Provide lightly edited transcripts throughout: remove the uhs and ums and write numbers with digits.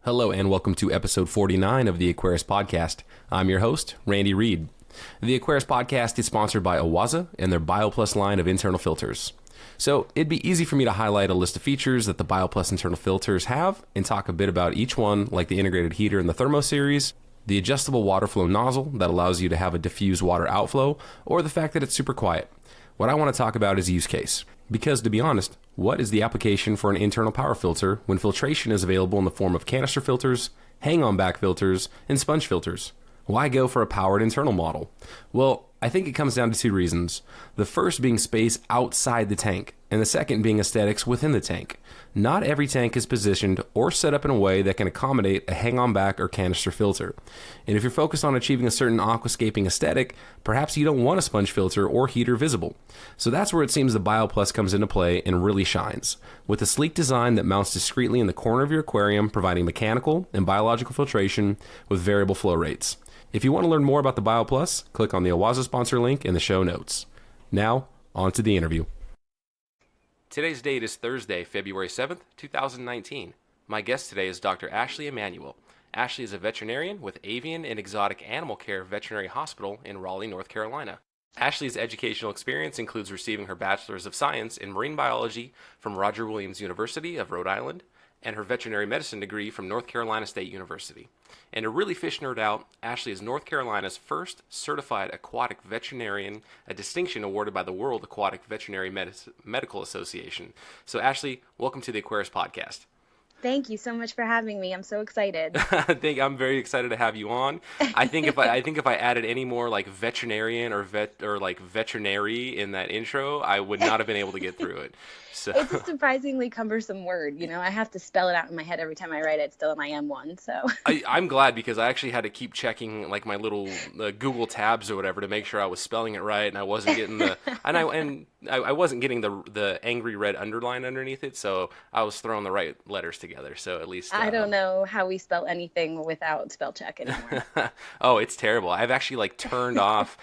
Hello and welcome to episode 49 of the Aquarius Podcast. I'm your host, Randy Reed. The Aquarius Podcast is sponsored by OASE and their BioPlus line of internal filters. So it'd be easy for me to highlight a list of features that the BioPlus internal filters have and talk a bit about each one, like the integrated heater in the Thermo series, the adjustable water flow nozzle that allows you to have a diffuse water outflow, or the fact that it's super quiet. What I want to talk about is use case. Because to be honest, what is the application for an internal power filter when filtration is available in the form of canister filters, hang-on back filters, and sponge filters? Why go for a powered internal model? Well, I think it comes down to two reasons. The first being space outside the tank, and the second being aesthetics within the tank. Not every tank is positioned or set up in a way that can accommodate a hang-on back or canister filter. And if you're focused on achieving a certain aquascaping aesthetic, perhaps you don't want a sponge filter or heater visible. So that's where it seems the BioPlus comes into play and really shines. With a sleek design that mounts discreetly in the corner of your aquarium, providing mechanical and biological filtration with variable flow rates. If you want to learn more about the BioPlus, click on the OASE sponsor link in the show notes. Now, on to the interview. Today's date is Thursday, February 7th, 2019. My guest today is Dr. Ashley Emanuele. Ashley is a veterinarian with Avian and Exotic Animal Care Veterinary Hospital in Raleigh, North Carolina. Ashley's educational experience includes receiving her Bachelor's of Science in Marine Biology from Roger Williams University of Rhode Island and her veterinary medicine degree from North Carolina State University. And to really fish nerd out, Ashley is North Carolina's first certified aquatic veterinarian, a distinction awarded by the World Aquatic Veterinary Medical Association. So Ashley, welcome to the Aquarius Podcast. Thank you so much for having me. I'm so excited. I'm very excited to have you on. I think if I added any more like veterinarian or veterinary in that intro, I would not have been able to get through it. So it's a surprisingly cumbersome word. I have to spell it out in my head every time I write it still, and I am one. So I'm glad because I actually had to keep checking like my little Google tabs or whatever to make sure I was spelling it right and I wasn't getting the I wasn't getting the angry red underline underneath it, so I was throwing the right letters together. So at least I don't know how we spell anything without spell check anymore. Oh, it's terrible. I've actually turned off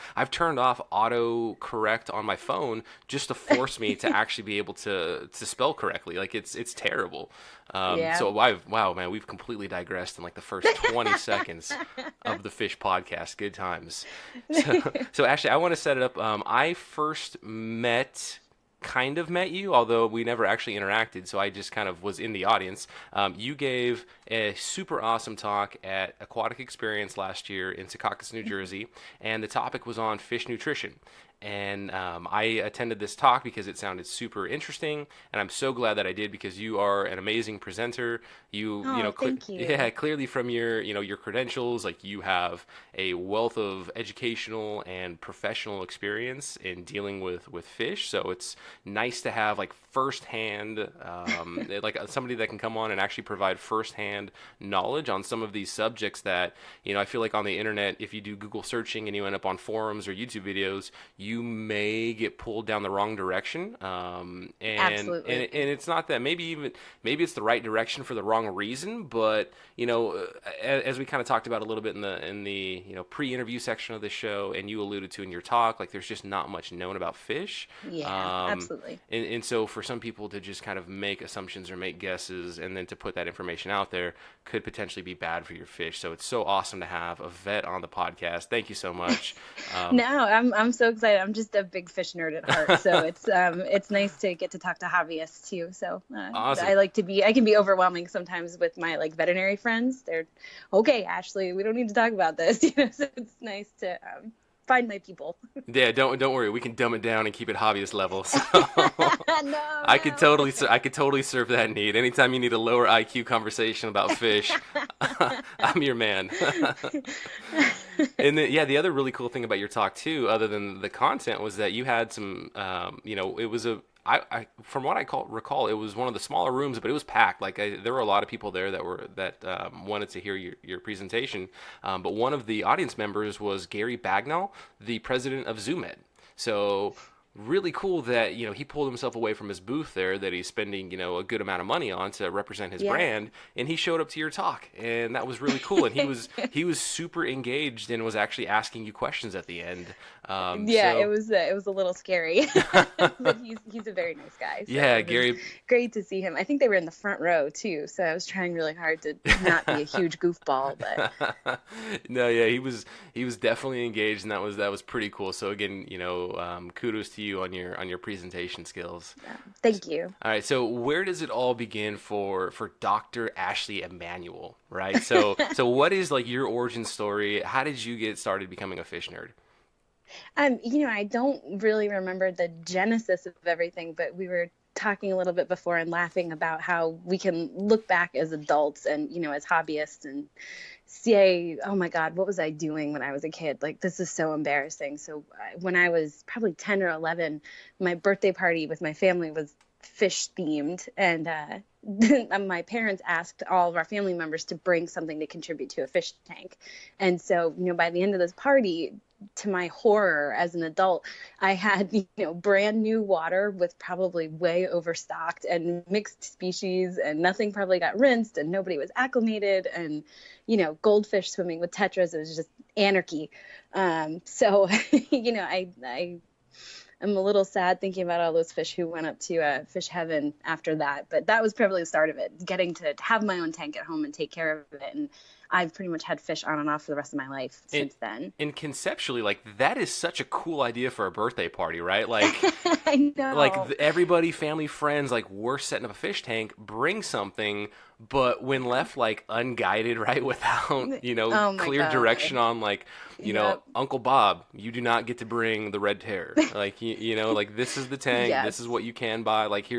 auto correct on my phone just to force me to actually be able to spell correctly. It's terrible. Yeah. So wow, man, we've completely digressed in the first 20 seconds of the Fish Podcast. Good times. So Ashley, I want to set it up. I first met you, although we never actually interacted, so I just kind of was in the audience. You gave a super awesome talk at Aquatic Experience last year in Secaucus, New Jersey, and the topic was on fish nutrition. And I attended this talk because it sounded super interesting, and I'm so glad that I did because you are an amazing presenter. Thank you. Yeah, clearly from your credentials, you have a wealth of educational and professional experience in dealing with fish. So it's nice to have firsthand, somebody that can come on and actually provide firsthand knowledge on some of these subjects that I feel like on the internet, if you do Google searching and you end up on forums or YouTube videos, you may get pulled down the wrong direction. Absolutely. And it's not that maybe it's the right direction for the wrong reason, but as we kind of talked about a little bit in the pre-interview section of the show, and you alluded to in your talk, there's just not much known about fish. Yeah, absolutely. And so for some people to just kind of make assumptions or make guesses and then to put that information out there could potentially be bad for your fish. So it's so awesome to have a vet on the podcast. Thank you so much. No, I'm so excited. I'm just a big fish nerd at heart, so it's nice to get to talk to hobbyists too. So awesome. I can be overwhelming sometimes with my veterinary friends. They're okay, Ashley, we don't need to talk about this. So it's nice to find my people. Yeah, don't worry. We can dumb it down and keep it hobbyist level. So No, I could totally serve that need. Anytime you need a lower IQ conversation about fish, I'm your man. And the other really cool thing about your talk too, other than the content, was that you had some, it was from what I recall, it was one of the smaller rooms, but it was packed. There were a lot of people there that wanted to hear your presentation. But one of the audience members was Gary Bagnall, the president of ZooMed. So really cool that, he pulled himself away from his booth there that he's spending, a good amount of money on to represent his brand, and he showed up to your talk, and that was really cool. And he was super engaged and was actually asking you questions at the end. It was a little scary, but he's a very nice guy. So yeah, Gary, great to see him. I think they were in the front row too, so I was trying really hard to not be a huge goofball. But no, yeah, he was definitely engaged, and that was pretty cool. So again, kudos to you on your presentation skills. Thank you. All right, so where does it all begin for Dr. Ashley Emanuele, right? So what is like your origin story? How did you get started becoming a fish nerd? I don't really remember the genesis of everything, but we were talking a little bit before and laughing about how we can look back as adults and, as hobbyists and say, oh my God, what was I doing when I was a kid? Like, this is so embarrassing. So when I was probably 10 or 11, my birthday party with my family was fish themed. And my parents asked all of our family members to bring something to contribute to a fish tank. And so, by the end of this party, to my horror as an adult, I had, brand new water with probably way overstocked and mixed species, and nothing probably got rinsed and nobody was acclimated, and, goldfish swimming with tetras. It was just anarchy. So, I'm a little sad thinking about all those fish who went up to fish heaven after that. But that was probably the start of it, getting to have my own tank at home and take care of it. And I've pretty much had fish on and off for the rest of my life since then. And conceptually, like, that is such a cool idea for a birthday party, right? Like, I know. Like, everybody, family, friends, like, we're setting up a fish tank, bring something, but when left, like, unguided, right, without, clear direction on, like, Uncle Bob, you do not get to bring the red tear. Like, like, this is the tank, this is what you can buy. Like,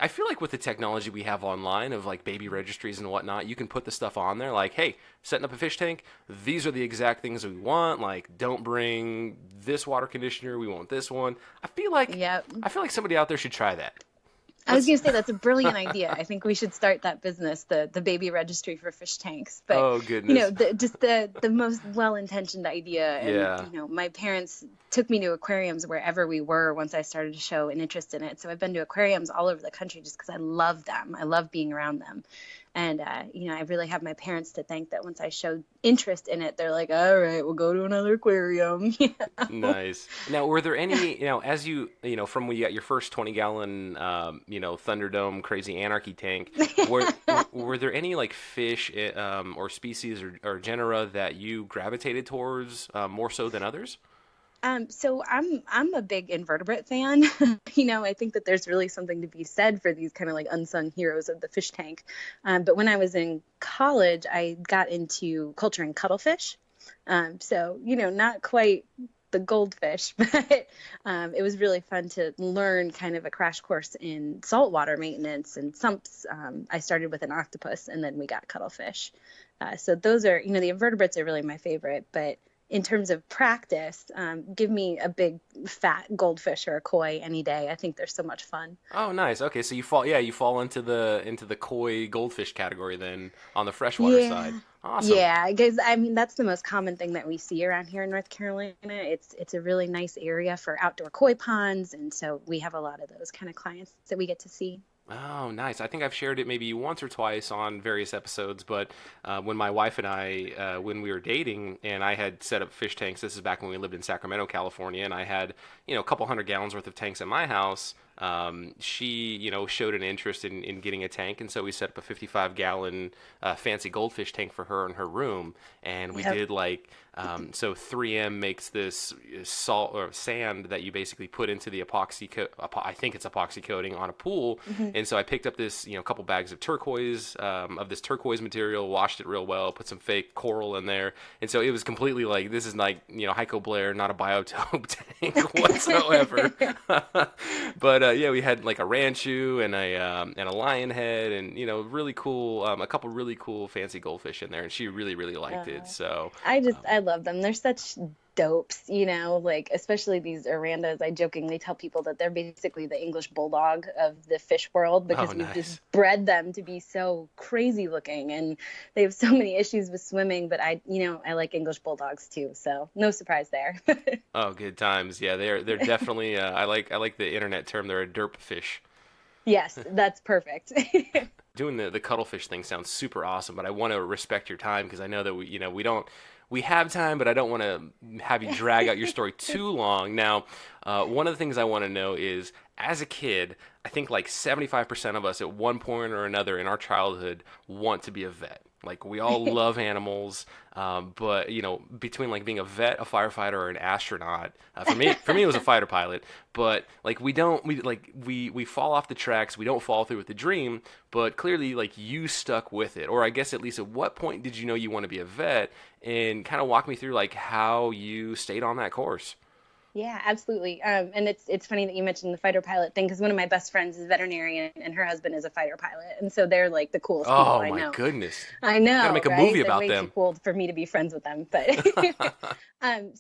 I feel like with the technology we have online of, like, baby registries and whatnot, you can put the stuff on there, like, hey, setting up a fish tank, these are the exact things that we want. Like, don't bring this water conditioner, we want this one. I feel like somebody out there should try that. I was going to say that's a brilliant idea. I think we should start that business, the baby registry for fish tanks. But, oh, goodness. The most well-intentioned idea. And, my parents took me to aquariums wherever we were once I started to show an interest in it. So I've been to aquariums all over the country just because I love them. I love being around them. And, I really have my parents to thank that once I showed interest in it, they're like, all right, we'll go to another aquarium. Nice. Now, were there any, as you, from when you got your first 20-gallon, Thunderdome Crazy Anarchy tank, were there any, like, fish or species or genera that you gravitated towards more so than others? So I'm a big invertebrate fan. I think that there's really something to be said for these kind of like unsung heroes of the fish tank. But when I was in college, I got into culturing cuttlefish. So, not quite the goldfish, but it was really fun to learn kind of a crash course in saltwater maintenance and sumps. I started with an octopus and then we got cuttlefish. So those are, the invertebrates are really my favorite, but in terms of practice, give me a big fat goldfish or a koi any day. I think they're so much fun. Oh, nice. Okay, so you fall into the koi goldfish category then on the freshwater side. Awesome. Yeah, because that's the most common thing that we see around here in North Carolina. It's a really nice area for outdoor koi ponds, and so we have a lot of those kind of clients that we get to see. Oh, nice. I think I've shared it maybe once or twice on various episodes, but when my wife and I, when we were dating and I had set up fish tanks, this is back when we lived in Sacramento, California, and I had, a couple 100 gallons worth of tanks at my house. She, showed an interest in getting a tank, and so we set up a 55-gallon fancy goldfish tank for her in her room, and we did so 3M makes this salt or sand that you basically put into the epoxy, I think it's epoxy coating on a pool, and so I picked up this, couple bags of turquoise, of this turquoise material, washed it real well, put some fake coral in there, and so it was completely like, this is like, Heiko Blair, not a biotope tank whatsoever. But we had like a ranchu and a lion head and really cool, a couple really cool fancy goldfish in there, and she really liked it. So I love them. They're such dopes, like especially these Orandas. I jokingly tell people that they're basically the English bulldog of the fish world because Oh, we've just nice. bred them to be so crazy looking and they have so many issues with swimming. But I like English bulldogs too, so no surprise there. Oh, good times. Yeah, they're definitely. I like the internet term. They're a derp fish. Yes, that's perfect. Doing the cuttlefish thing sounds super awesome, but I want to respect your time because I know that we have time, but I don't want to have you drag out your story too long. Now, one of the things I want to know is, as a kid, I think like 75% of us at one point or another in our childhood want to be a vet. Like we all love animals, but between like being a vet, a firefighter, or an astronaut, for me it was a fighter pilot. But like we fall off the tracks, we don't follow through with the dream. But clearly, like you stuck with it, or I guess at least at what point did you know you want to be a vet? And kind of walk me through like how you stayed on that course. Yeah, absolutely. And it's funny that you mentioned the fighter pilot thing because one of my best friends is a veterinarian and her husband is a fighter pilot, and so they're like the coolest people Oh I my know. goodness! I know, Gotta make a right? movie They're about way too them. cool for me to be friends with them, but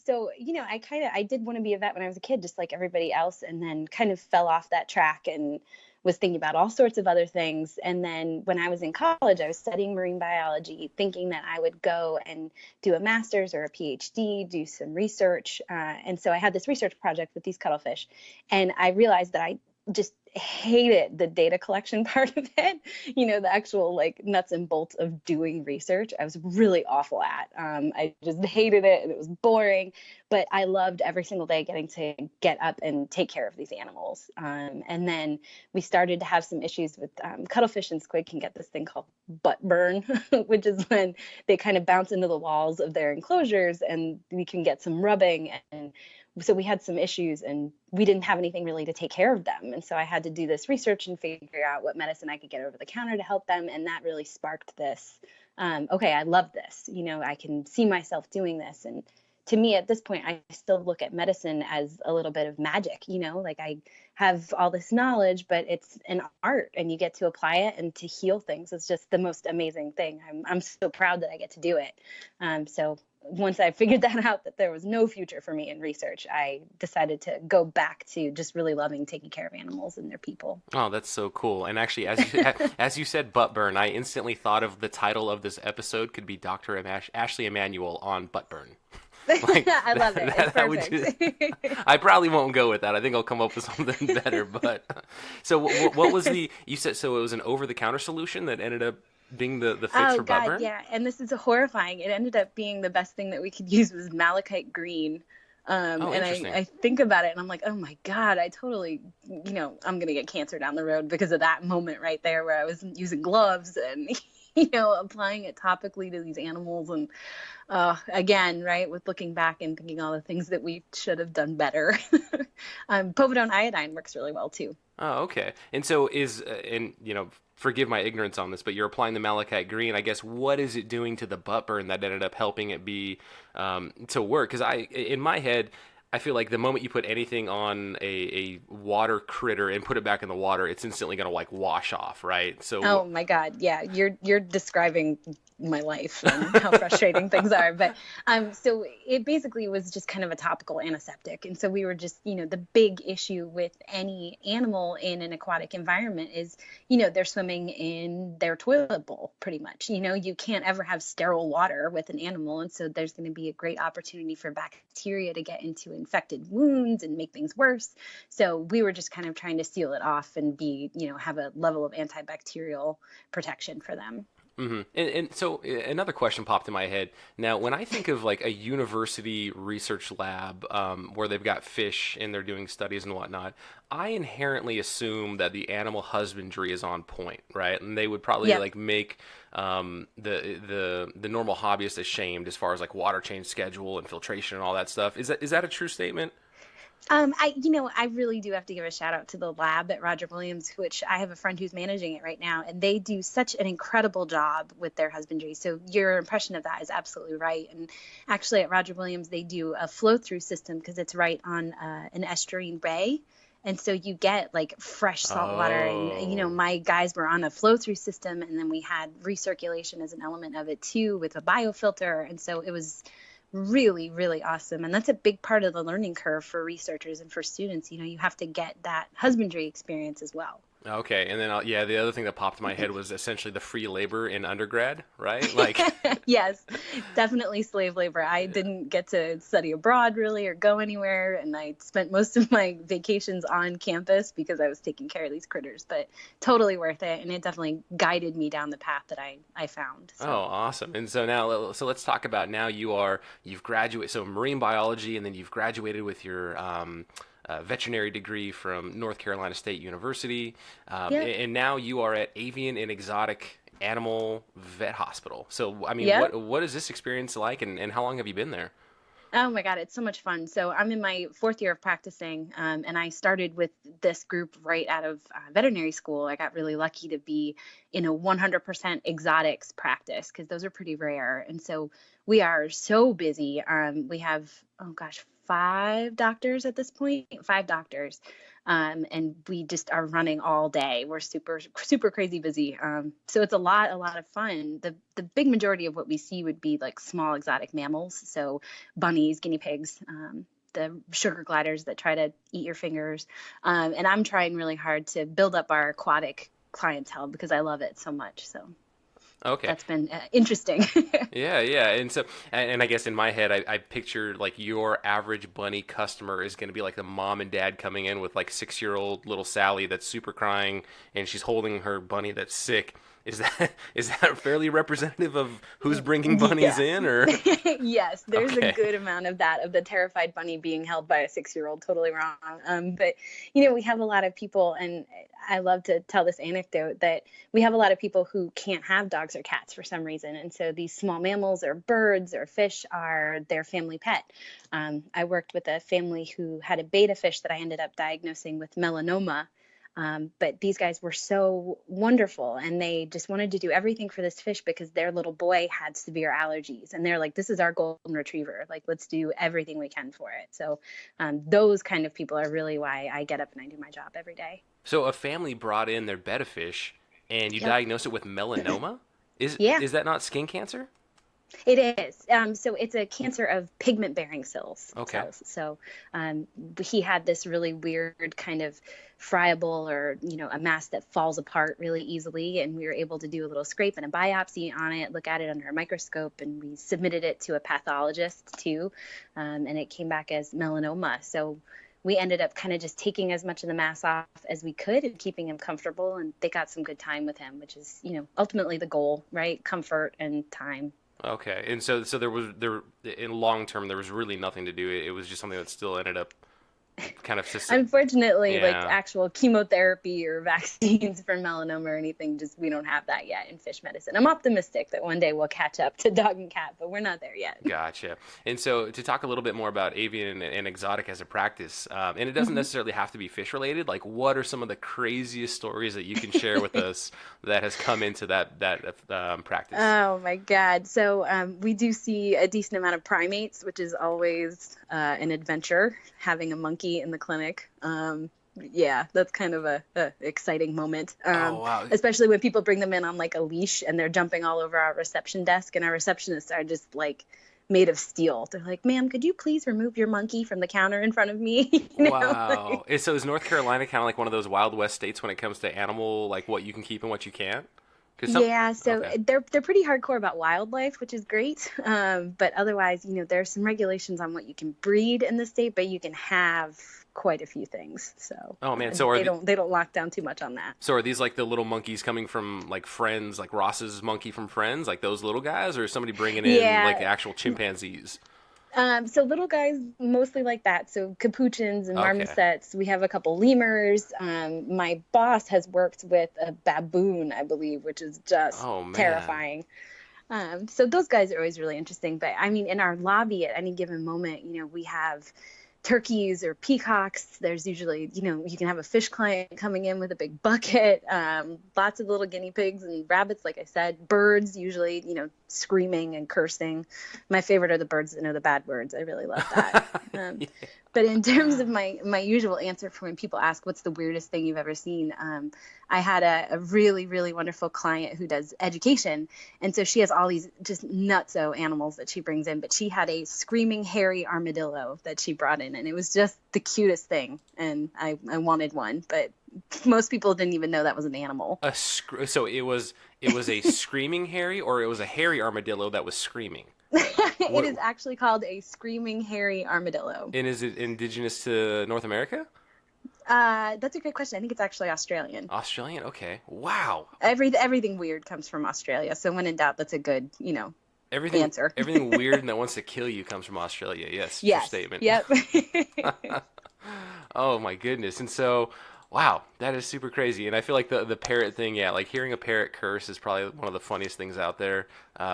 so I did want to be a vet when I was a kid, just like everybody else, and then kind of fell off that track and was thinking about all sorts of other things. And then when I was in college, I was studying marine biology, thinking that I would go and do a master's or a PhD, do some research. And so I had this research project with these cuttlefish, and I realized that I just hated the data collection part of it, the actual like nuts and bolts of doing research. I was really awful at. I just hated it and it was boring, but I loved every single day getting to get up and take care of these animals. And then we started to have some issues with cuttlefish and squid can get this thing called butt burn, which is when they kind of bounce into the walls of their enclosures and we can get some rubbing. And so we had some issues and we didn't have anything really to take care of them. And so I had to do this research and figure out what medicine I could get over the counter to help them. And that really sparked this. Okay, I love this. I can see myself doing this. And to me, at this point, I still look at medicine as a little bit of magic. Like I have all this knowledge, but it's an art and you get to apply it and to heal things. It's just the most amazing thing. I'm so proud that I get to do it. So once I figured that out, that there was no future for me in research, I decided to go back to just really loving taking care of animals and their people. Oh, that's so cool. And actually, as you said butt burn, I instantly thought of the title of this episode could be Dr. Ashley Emanuele on butt burn. Like, I love it. It's perfect. I probably won't go with that. I think I'll come up with something better. But so what was you said, so it was an over-the-counter solution that ended up being the fix for butt burn? Yeah. And this is horrifying. It ended up being the best thing that we could use was malachite green. And I think about it and I'm like, oh my God, I totally, I'm going to get cancer down the road because of that moment right there where I was using gloves and, applying it topically to these animals. And again, right, with looking back and thinking all the things that we should have done better. Povidone iodine works really well too. Oh, okay. And so forgive my ignorance on this, but you're applying the malachite green. I guess what is it doing to the butt burn that ended up helping it be to work? Because in my head, I feel like the moment you put anything on a water critter and put it back in the water, it's instantly going to like wash off, right? So oh my God, yeah, you're describing my life and how frustrating things are. But so it basically was just kind of a topical antiseptic. And so we were just, the big issue with any animal in an aquatic environment is, they're swimming in their toilet bowl pretty much. You can't ever have sterile water with an animal. And so there's going to be a great opportunity for bacteria to get into infected wounds and make things worse. So we were just kind of trying to seal it off and have a level of antibacterial protection for them. Mm-hmm. And so another question popped in my head. Now, when I think of like a university research lab where they've got fish and they're doing studies and whatnot, I inherently assume that the animal husbandry is on point, right? And they would probably like make the normal hobbyist ashamed as far as like water change schedule and filtration and all that stuff. Is that a true statement? I really do have to give a shout out to the lab at Roger Williams, which I have a friend who's managing it right now, and they do such an incredible job with their husbandry. So your impression of that is absolutely right. And actually at Roger Williams, they do a flow through system because it's right on an estuarine bay. And so you get like fresh salt water and, my guys were on a flow through system and then we had recirculation as an element of it too with a biofilter. And so it was really, really awesome. And that's a big part of the learning curve for researchers and for students. You have to get that husbandry experience as well. Okay, and then yeah, the other thing that popped in my head was essentially the free labor in undergrad, right? Like, Yes, definitely slave labor. I didn't get to study abroad really or go anywhere, and I spent most of my vacations on campus because I was taking care of these critters, but totally worth it, and it definitely guided me down the path that I found. So. oh, awesome. And so now, so let's talk about now you've graduated, so marine biology, and then you've graduated with your veterinary degree from North Carolina State University, Yep. and now you are at Avian and Exotic Animal Vet Hospital. So, I mean, Yep. what is this experience like, and how long have you been there? Oh my God, it's so much fun. So I'm in my fourth year of practicing, and I started with this group right out of veterinary school. I got really lucky to be in a 100% exotics practice because those are pretty rare. And so we are so busy. We have, oh gosh, 5 doctors at this point, 5 doctors. And we just are running all day. We're super, super crazy busy. So it's a lot of fun. The big majority of what we see would be like small exotic mammals. So bunnies, guinea pigs, the sugar gliders that try to eat your fingers. And I'm trying really hard to build up our aquatic clientele because I love it so much. So Okay. that's been interesting. Yeah, yeah, and so, and I guess in my head, I picture like your average bunny customer is going to be like the mom and dad coming in with like 6-year-old little Sally that's super crying, and she's holding her bunny that's sick. Is that fairly representative of who's bringing bunnies Yeah. in, or? Yes, there's Okay. a good amount of that, of the terrified bunny being held by a 6-year-old. Totally wrong. But, we have a lot of people, and I love to tell this anecdote that we have a lot of people who can't have dogs or cats for some reason. And so these small mammals or birds or fish are their family pet. I worked with a family who had a betta fish that I ended up diagnosing with melanoma. But these guys were so wonderful, and they just wanted to do everything for this fish because their little boy had severe allergies. And they're like, this is our golden retriever. Like, let's do everything we can for it. So those kind of people are really why I get up and I do my job every day. So a family brought in their betta fish, and you Yep. diagnosed it with melanoma? Is Yeah. is that not skin cancer? It is. So it's a cancer of pigment-bearing cells. Okay. So he had this really weird kind of friable or, a mass that falls apart really easily. And we were able to do a little scrape and a biopsy on it, look at it under a microscope, and we submitted it to a pathologist too. And it came back as melanoma. So we ended up kind of just taking as much of the mass off as we could and keeping him comfortable. And they got some good time with him, which is, ultimately the goal, right? Comfort and time. Okay, and so there in long term there was really nothing to do. It was just something that still ended up kind of Unfortunately, like yeah. actual chemotherapy or vaccines for melanoma or anything, just we don't have that yet in fish medicine. I'm optimistic that one day we'll catch up to dog and cat, but we're not there yet. Gotcha. And so to talk a little bit more about avian and exotic as a practice, and it doesn't necessarily have to be fish related. Like, what are some of the craziest stories that you can share with us that has come into that practice? Oh my God. So we do see a decent amount of primates, which is always an adventure, having a monkey in the clinic. Yeah, that's kind of a exciting moment. Oh, wow. Especially when people bring them in on like a leash and they're jumping all over our reception desk, and our receptionists are just like made of steel. They're like, ma'am, could you please remove your monkey from the counter in front of me? Wow. So is North Carolina kind of like one of those Wild West states when it comes to animal, like what you can keep and what you can't? Yeah, so Okay. they're pretty hardcore about wildlife, which is great. But otherwise, there's some regulations on what you can breed in the state, but you can have quite a few things. So Oh man, so they don't lock down too much on that. so are these like the little monkeys coming from like Friends, like Ross's monkey from Friends, like those little guys, or is somebody bringing in Yeah. like actual chimpanzees? So little guys mostly like that. So capuchins and Okay. marmosets. We have a couple lemurs. My boss has worked with a baboon, I believe, which is just Oh, man. terrifying. So those guys are always really interesting. But I mean, in our lobby at any given moment, we have turkeys or peacocks. There's usually, you can have a fish client coming in with a big bucket, lots of little guinea pigs and rabbits, like I said, birds usually, screaming and cursing. My favorite are the birds that know the bad words. I really love that. But in terms of my usual answer for when people ask what's the weirdest thing you've ever seen, I had a really, really wonderful client who does education. And so she has all these just nutso animals that she brings in. But she had a screaming hairy armadillo that she brought in. And it was just the cutest thing. And I wanted one. But most people didn't even know that was an animal. So it was a screaming hairy, or it was a hairy armadillo that was screaming? It is actually called a screaming hairy armadillo. And is it indigenous to North America? That's a great question. I think it's actually Australian. Australian? Okay. Wow. Everything weird comes from Australia. So when in doubt, that's a good, answer. Everything weird and that wants to kill you comes from Australia. Yes. Yes. True statement. Yep. Oh my goodness. And so, wow, that is super crazy. And I feel like the parrot thing, yeah, like hearing a parrot curse is probably one of the funniest things out there.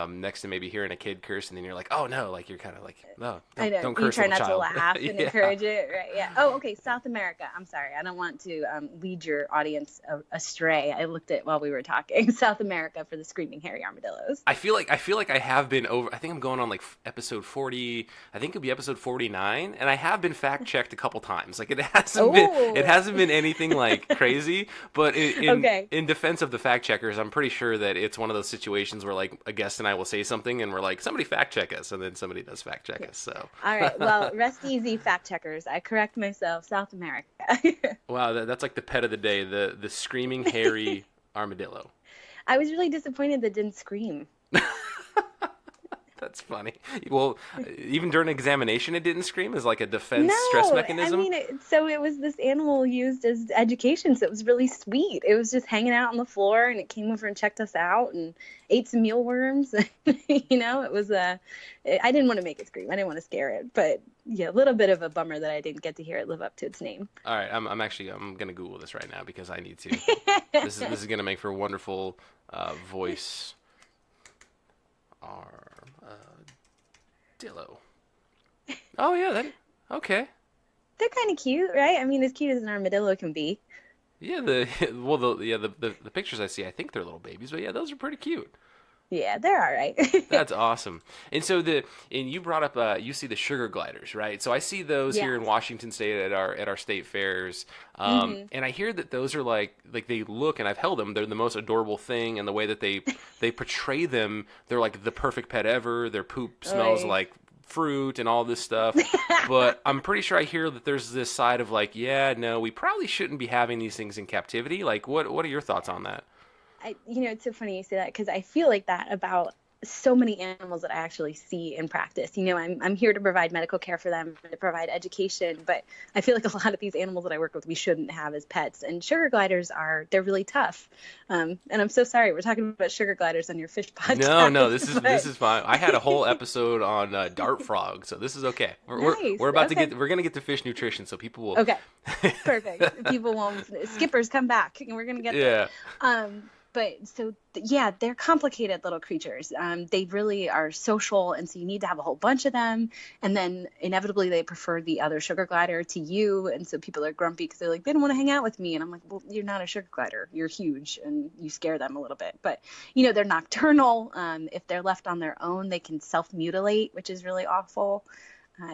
Next to maybe hearing a kid curse, and then you're like, oh no, like you're kind of like, no, don't curse. You try not child. to laugh and encourage it, right? Yeah. Oh, okay. South America. I'm sorry, I don't want to lead your audience astray. I looked at while we were talking. South America for the screaming hairy armadillos. I feel like I have been over. I think I'm going on like episode 40. I think it'll be episode 49, and I have been fact checked a couple times. Like it hasn't been anything like crazy, but in defense of the fact checkers, I'm pretty sure that it's one of those situations where like a guest and I will say something and we're like, somebody fact check us, and then somebody does fact check us. So all right, well, rest easy, fact checkers. I correct myself. South America. Wow, that's like the pet of the day, the screaming hairy armadillo. I was really disappointed that didn't scream. That's funny. Well, even during examination, it didn't scream as like a defense stress mechanism? I mean, so it was this animal used as education, so it was really sweet. It was just hanging out on the floor, and it came over and checked us out and ate some mealworms. It was I didn't want to make it scream. I didn't want to scare it. But, yeah, a little bit of a bummer that I didn't get to hear it live up to its name. All right, I'm going to Google this right now because I need to. This is going to make for a wonderful voice. Armadillo. Oh yeah, okay. They're kind of cute, right? I mean, as cute as an armadillo can be. Yeah, the pictures I see, I think they're little babies, but yeah, those are pretty cute. Yeah, they're all right. That's awesome. And so you brought up you see the sugar gliders, right? So I see those here in Washington State at our state fairs, and I hear that those are like they look, and I've held them. They're the most adorable thing, and the way that they portray them, they're like the perfect pet ever. Their poop smells like fruit and all this stuff. But I'm pretty sure I hear that there's this side of like, yeah, no, we probably shouldn't be having these things in captivity. Like, what are your thoughts on that? It's so funny you say that because I feel like that about so many animals that I actually see in practice. I'm here to provide medical care for them, to provide education, but I feel like a lot of these animals that I work with, we shouldn't have as pets. And sugar gliders they're really tough. And I'm so sorry, we're talking about sugar gliders on your fish podcast. No, this is fine. I had a whole episode on dart frog, so this is okay. We're about to we're going to get to fish nutrition, so people will. Okay, perfect. People won't. Skippers come back, and we're going to get there. But so, yeah, they're complicated little creatures. They really are social, and so you need to have a whole bunch of them. And then inevitably they prefer the other sugar glider to you. And so people are grumpy because they're like, they don't want to hang out with me. And I'm like, well, you're not a sugar glider. You're huge, and you scare them a little bit. But, they're nocturnal. If they're left on their own, they can self-mutilate, which is really awful.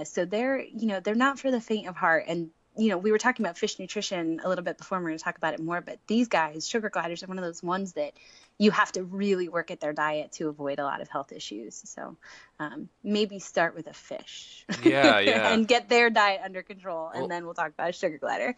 So they're not for the faint of heart. And we were talking about fish nutrition a little bit before, and we're going to talk about it more, but these guys, sugar gliders, are one of those ones that you have to really work at their diet to avoid a lot of health issues. So maybe start with a fish. Yeah. And get their diet under control, and then we'll talk about a sugar glider.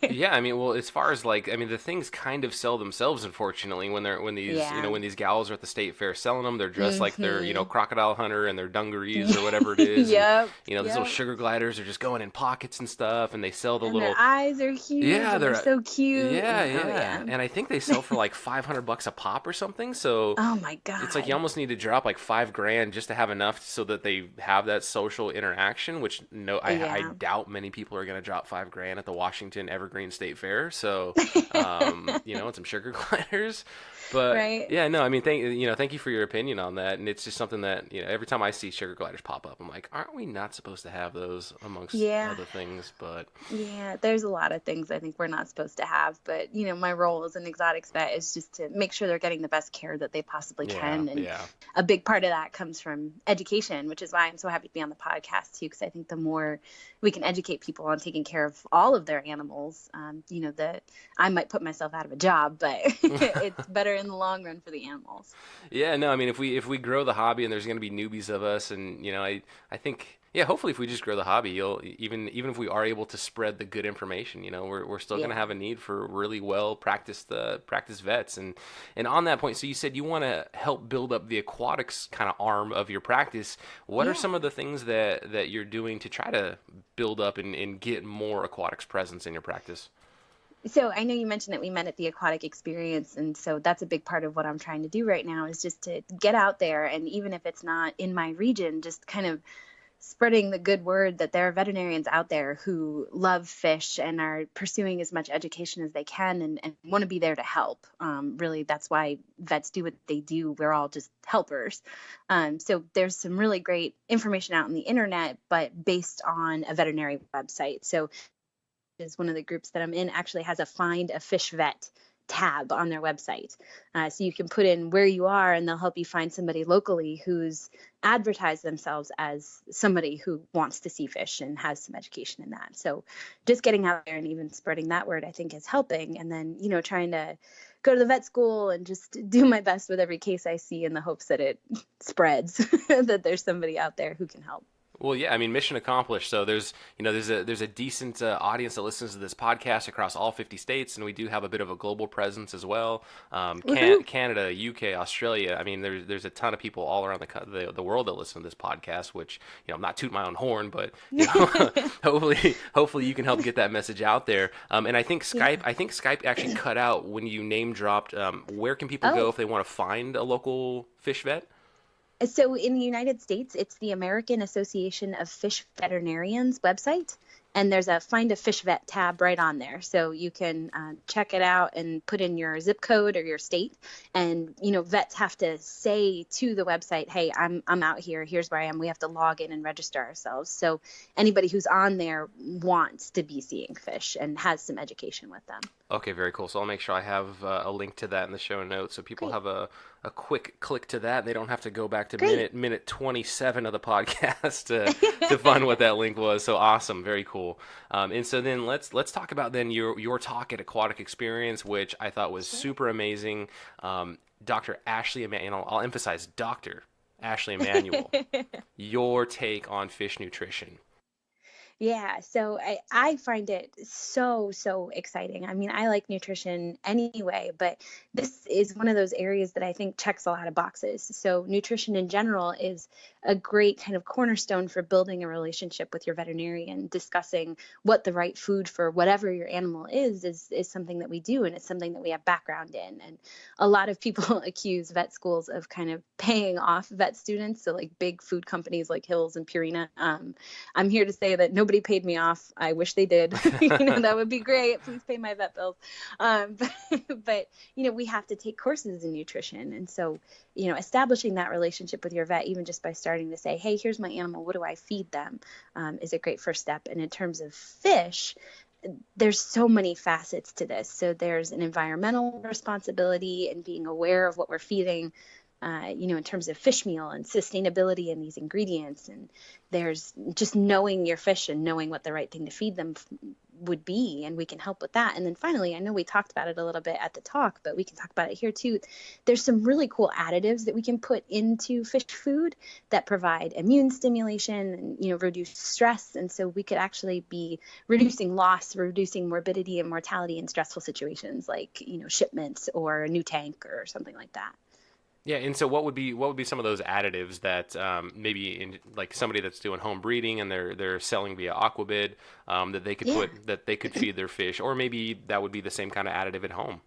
Yeah, I mean, well, as far as the things kind of sell themselves, unfortunately, when these gals are at the state fair selling them, they're dressed like they're, crocodile hunter and their dungarees or whatever it is. Yep. And, these little sugar gliders are just going in pockets and stuff, and they sell the little. Their eyes are huge. Yeah, they're so cute. Yeah. And I think they sell for like $500 a pop or something. So. Oh my God. It's like you almost need to drop like $5,000 just to have enough so that they have that social interaction. Which I doubt many people are going to drop $5,000 at the Washington Evergreen State Fair. So, and some sugar gliders. But yeah, no, I mean, thank you for your opinion on that. And it's just something that, every time I see sugar gliders pop up, I'm like, aren't we not supposed to have those amongst other things? But yeah, there's a lot of things I think we're not supposed to have. But, my role as an exotics vet is just to make sure they're getting the best care that they possibly can. And Yeah. a big part of that comes from education, which is why I'm so happy to be on the podcast too, because I think the more we can educate people on taking care of all of their animals, that I might put myself out of a job, but it's better in the long run for the animals. Yeah, no, I mean, if we grow the hobby and there's going to be newbies of us, and I think, yeah, hopefully if we just grow the hobby, you'll even if we are able to spread the good information, we're still going to have a need for really well practiced vets. And on that point, so you said you want to help build up the aquatics kind of arm of your practice. What are some of the things that you're doing to try to build up and get more aquatics presence in your practice? So I know you mentioned that we met at the Aquatic Experience, and so that's a big part of what I'm trying to do right now is just to get out there, and even if it's not in my region, just kind of spreading the good word that there are veterinarians out there who love fish and are pursuing as much education as they can and want to be there to help. Really, that's why vets do what they do. We're all just helpers. So there's some really great information out on the internet, but based on a veterinary website. So is one of the groups that I'm in actually has a Find a Fish Vet tab on their website. So you can put in where you are and they'll help you find somebody locally who's advertised themselves as somebody who wants to see fish and has some education in that. So just getting out there and even spreading that word, I think, is helping. And then, trying to go to the vet school and just do my best with every case I see in the hopes that it spreads, that there's somebody out there who can help. Well, yeah, I mean, mission accomplished. So there's a decent audience that listens to this podcast across all 50 states, and we do have a bit of a global presence as well. Canada, UK, Australia. I mean, there's a ton of people all around the world that listen to this podcast. Which I'm not tooting my own horn, but hopefully you can help get that message out there. And I think Skype actually cut out when you name dropped. Where can people go if they want to find a local fish vet? So in the United States, it's the American Association of Fish Veterinarians website, and there's a Find a Fish Vet tab right on there. So you can check it out and put in your zip code or your state. And, vets have to say to the website, hey, I'm out here. Here's where I am. We have to log in and register ourselves. So anybody who's on there wants to be seeing fish and has some education with them. Okay, very cool. So I'll make sure I have a link to that in the show notes so people have a quick click to that. They don't have to go back to minute 27 of the podcast to find what that link was. So awesome, very cool. And so then let's talk about then your talk at Aquatic Experience, which I thought was super amazing. Dr. Ashley Emanuele, I'll emphasize Dr. Ashley Emanuele, your take on fish nutrition. Yeah, so I find it so exciting. I mean, I like nutrition anyway, but this is one of those areas that I think checks a lot of boxes. So nutrition in general is a great kind of cornerstone for building a relationship with your veterinarian. Discussing what the right food for whatever your animal is something that we do, and it's something that we have background in. And a lot of people accuse vet schools of kind of paying off vet students, so like big food companies like Hills and Purina. I'm here to say that nobody paid me off. I wish they did. That would be great. Please pay my vet bills. But we have to take courses in nutrition. And so, establishing that relationship with your vet, even just by starting to say, hey, here's my animal, what do I feed them, is a great first step. And in terms of fish, there's so many facets to this. So there's an environmental responsibility and being aware of what we're feeding, in terms of fish meal and sustainability and these ingredients. And there's just knowing your fish and knowing what the right thing to feed them would be, and we can help with that. And then finally, I know we talked about it a little bit at the talk, but we can talk about it here too. There's some really cool additives that we can put into fish food that provide immune stimulation and, reduce stress. And so we could actually be reducing loss, reducing morbidity and mortality in stressful situations like, shipments or a new tank or something like that. Yeah, and so what would be some of those additives that maybe in like somebody that's doing home breeding and they're selling via Aquabid that they could feed their fish, or maybe that would be the same kind of additive at home?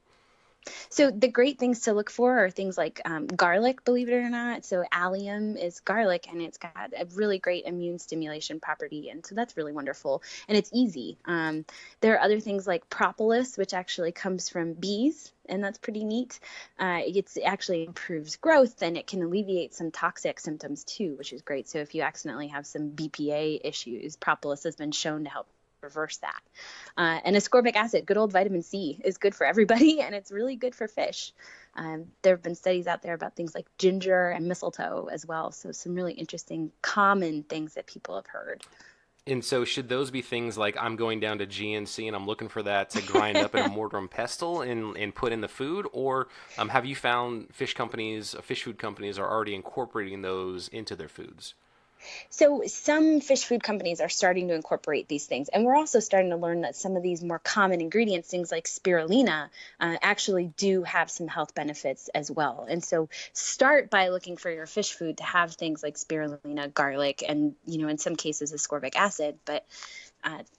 So the great things to look for are things like garlic, believe it or not. So allium is garlic, and it's got a really great immune stimulation property. And so that's really wonderful. And it's easy. There are other things like propolis, which actually comes from bees, and that's pretty neat. It actually improves growth, and it can alleviate some toxic symptoms too, which is great. So if you accidentally have some BPA issues, propolis has been shown to help reverse that. And ascorbic acid, good old vitamin C, is good for everybody, and it's really good for fish. There have been studies out there about things like ginger and mistletoe as well. So some really interesting common things that people have heard. And so should those be things like I'm going down to GNC and I'm looking for that to grind up in a mortar and pestle and put in the food? Or have you found fish food companies are already incorporating those into their foods? So some fish food companies are starting to incorporate these things. And we're also starting to learn that some of these more common ingredients, things like spirulina, actually do have some health benefits as well. And so start by looking for your fish food to have things like spirulina, garlic, and, in some cases, ascorbic acid. But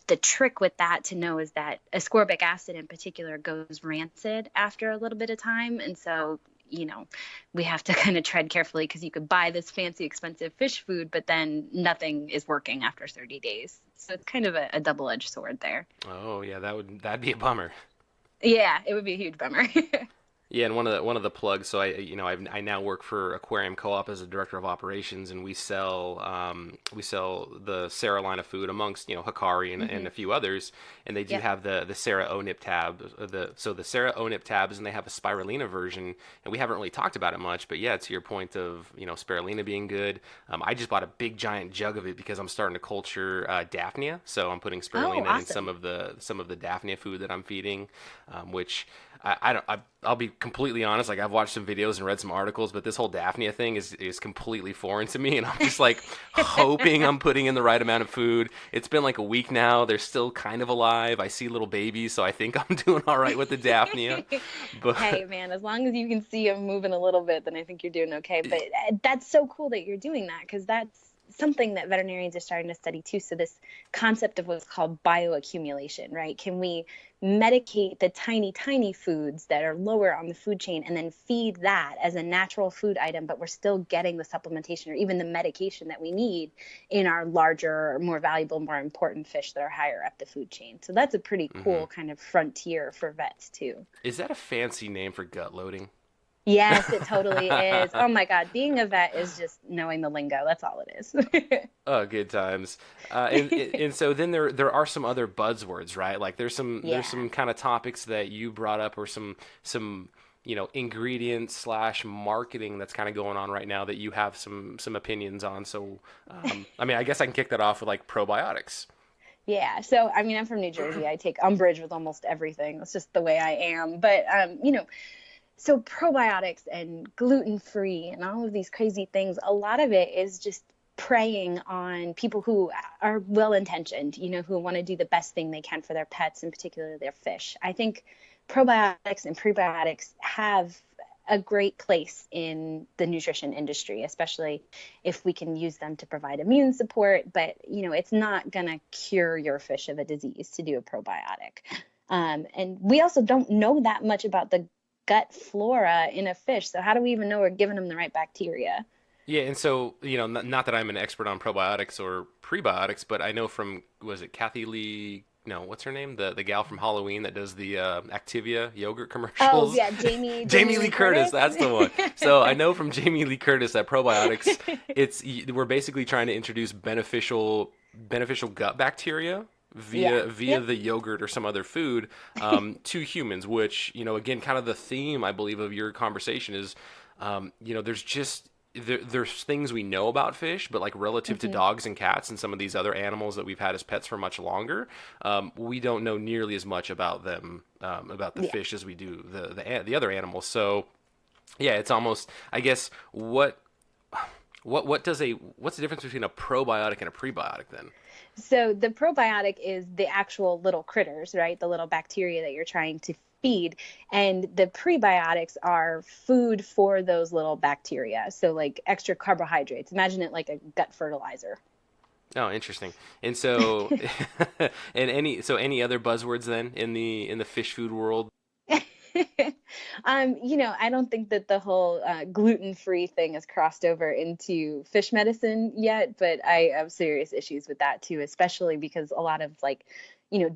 the trick with that to know is that ascorbic acid in particular goes rancid after a little bit of time. And so we have to kind of tread carefully because you could buy this fancy, expensive fish food, but then nothing is working after 30 days. So it's kind of a double-edged sword there. Oh, yeah, that'd be a bummer. Yeah, it would be a huge bummer. Yeah, and one of the plugs. So I now work for Aquarium Co-op as a director of operations, and we sell the Sarah line of food amongst Hikari and a few others, and they do have the Sarah ONIP tab. The Sarah ONIP tabs, and they have a spirulina version, and we haven't really talked about it much, but yeah, to your point of spirulina being good. I just bought a big giant jug of it because I'm starting to culture Daphnia, so I'm putting spirulina in some of the Daphnia food that I'm feeding, which. I'll be completely honest. Like I've watched some videos and read some articles, but this whole Daphnia thing is completely foreign to me, and I'm just like hoping I'm putting in the right amount of food. It's been like a week now. They're still kind of alive. I see little babies, so I think I'm doing all right with the Daphnia. But hey, man, as long as you can see them moving a little bit, then I think you're doing okay. But that's so cool that you're doing that because that's something that veterinarians are starting to study too. So this concept of what's called bioaccumulation, right? Can we medicate the tiny, tiny foods that are lower on the food chain and then feed that as a natural food item, but we're still getting the supplementation or even the medication that we need in our larger, more valuable, more important fish that are higher up the food chain. So that's a pretty cool kind of frontier for vets too. Is that a fancy name for gut loading? Yes, it totally is. Oh my God, being a vet is just knowing the lingo. That's all it is. Oh, good times. And so then there are some other buzzwords, right? Like there's some kind of topics that you brought up, or some ingredients / marketing that's kind of going on right now that you have some opinions on. So I guess I can kick that off with like probiotics. Yeah. So I'm from New Jersey. I take umbrage with almost everything. That's just the way I am. But so probiotics and gluten-free and all of these crazy things, a lot of it is just preying on people who are well-intentioned, who want to do the best thing they can for their pets, and particularly their fish. I think probiotics and prebiotics have a great place in the nutrition industry, especially if we can use them to provide immune support. But, it's not going to cure your fish of a disease to do a probiotic. And we also don't know that much about the gut flora in a fish. So how do we even know we're giving them the right bacteria? Yeah, and so, not that I'm an expert on probiotics or prebiotics, but I know from, was it Kathy Lee? No, what's her name? The gal from Halloween that does the Activia yogurt commercials. Oh, yeah, Jamie Lee Curtis, that's the one. So I know from Jamie Lee Curtis that probiotics, we're basically trying to introduce beneficial gut bacteria via the yogurt or some other food to humans, which, again, kind of the theme, I believe, of your conversation is, there's things we know about fish, but like relative to dogs and cats and some of these other animals that we've had as pets for much longer, we don't know nearly as much about them, about the fish as we do the other animals. So yeah, it's almost, I guess, what's the difference between a probiotic and a prebiotic then? So the probiotic is the actual little critters, right? The little bacteria that you're trying to feed. And the prebiotics are food for those little bacteria. So like extra carbohydrates. Imagine it like a gut fertilizer. Oh, interesting. And so, any other buzzwords then in the fish food world? I don't think that the whole gluten-free thing has crossed over into fish medicine yet, but I have serious issues with that too, especially because a lot of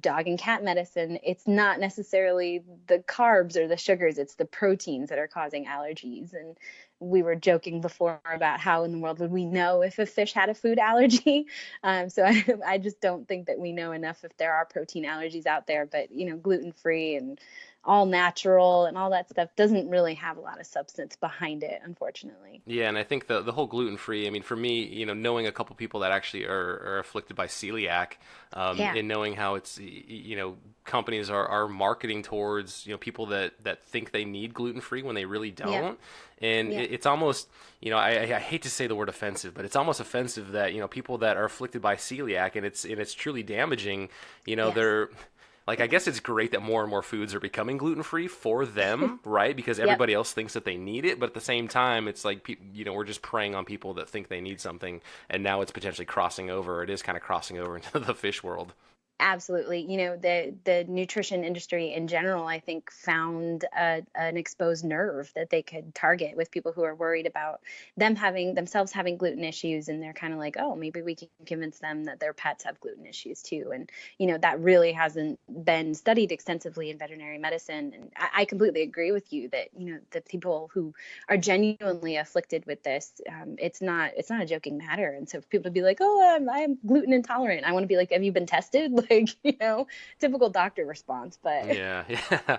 dog and cat medicine, it's not necessarily the carbs or the sugars, it's the proteins that are causing allergies. And we were joking before about how in the world would we know if a fish had a food allergy. So I just don't think that we know enough if there are protein allergies out there. But, gluten-free and all natural and all that stuff doesn't really have a lot of substance behind it, unfortunately. Yeah, and I think the whole gluten free. I mean, for me, knowing a couple people that actually are afflicted by celiac, Yeah. and knowing how it's companies are marketing towards people that think they need gluten free when they really don't, and Yeah. it's almost I hate to say the word offensive, but it's almost offensive that people that are afflicted by celiac and it's truly damaging. Yes. They're like, I guess it's great that more and more foods are becoming gluten-free for them, right? Because everybody else thinks that they need it, but at the same time, it's like, we're just preying on people that think they need something, and now it's potentially crossing over. It is kind of crossing over into the fish world. Absolutely. The nutrition industry in general, I think, found an exposed nerve that they could target with people who are worried about themselves having gluten issues. And they're kind of like, oh, maybe we can convince them that their pets have gluten issues too. And, that really hasn't been studied extensively in veterinary medicine. And I completely agree with you that, the people who are genuinely afflicted with this, it's not a joking matter. And so for people to be like, oh, I'm gluten intolerant, I want to be like, have you been tested? Typical doctor response, but Yeah, yeah.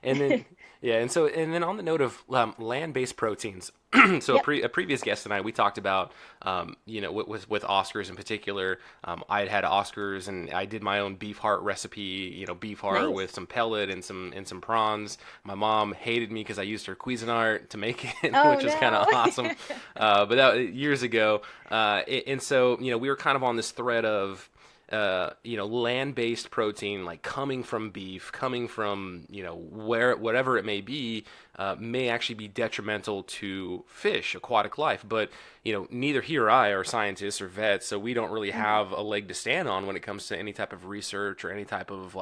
And then, yeah, and then on the note of land-based proteins, so a previous guest and I, we talked about, with Oscars in particular. I had Oscars, and I did my own beef heart recipe. Beef heart Nice. with some pellet and some prawns. My mom hated me because I used her Cuisinart to make it, Oh which was kind of no. awesome. But that was years ago, and so we were kind of on this thread of land-based protein, like coming from beef, coming from, whatever it may be, may actually be detrimental to fish, aquatic life. But, neither he or I are scientists or vets, so we don't really have a leg to stand on when it comes to any type of research or any type of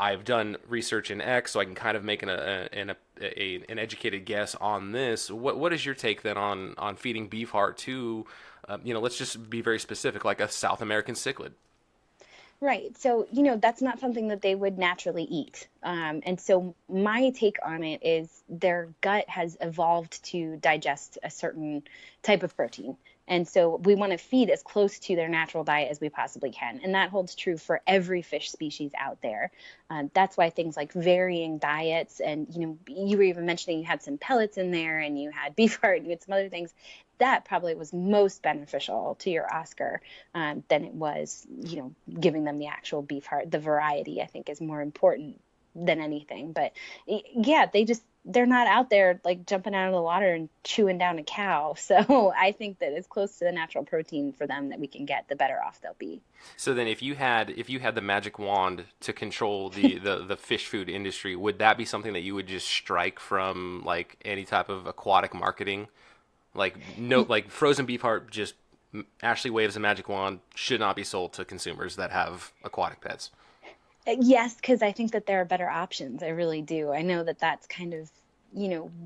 I've done research in X, so I can kind of make an educated guess on this. What is your take then on feeding beef heart to, let's just be very specific, like a South American cichlid? Right. So, that's not something that they would naturally eat. And so my take on it is their gut has evolved to digest a certain type of protein. And so we want to feed as close to their natural diet as we possibly can. And that holds true for every fish species out there. That's why things like varying diets, and, you were even mentioning you had some pellets in there and you had beef heart and you had some other things. That probably was most beneficial to your Oscar than it was, giving them the actual beef heart. The variety, I think, is more important than anything. But yeah, they're not out there like jumping out of the water and chewing down a cow. So I think that as close to the natural protein for them that we can get, the better off they'll be. So then if you had the magic wand to control the fish food industry, would that be something that you would just strike from like any type of aquatic marketing? Like no, like frozen beef heart, just Ashley waves a magic wand, should not be sold to consumers that have aquatic pets. Yes, because I think that there are better options. I really do. I know that that's kind of,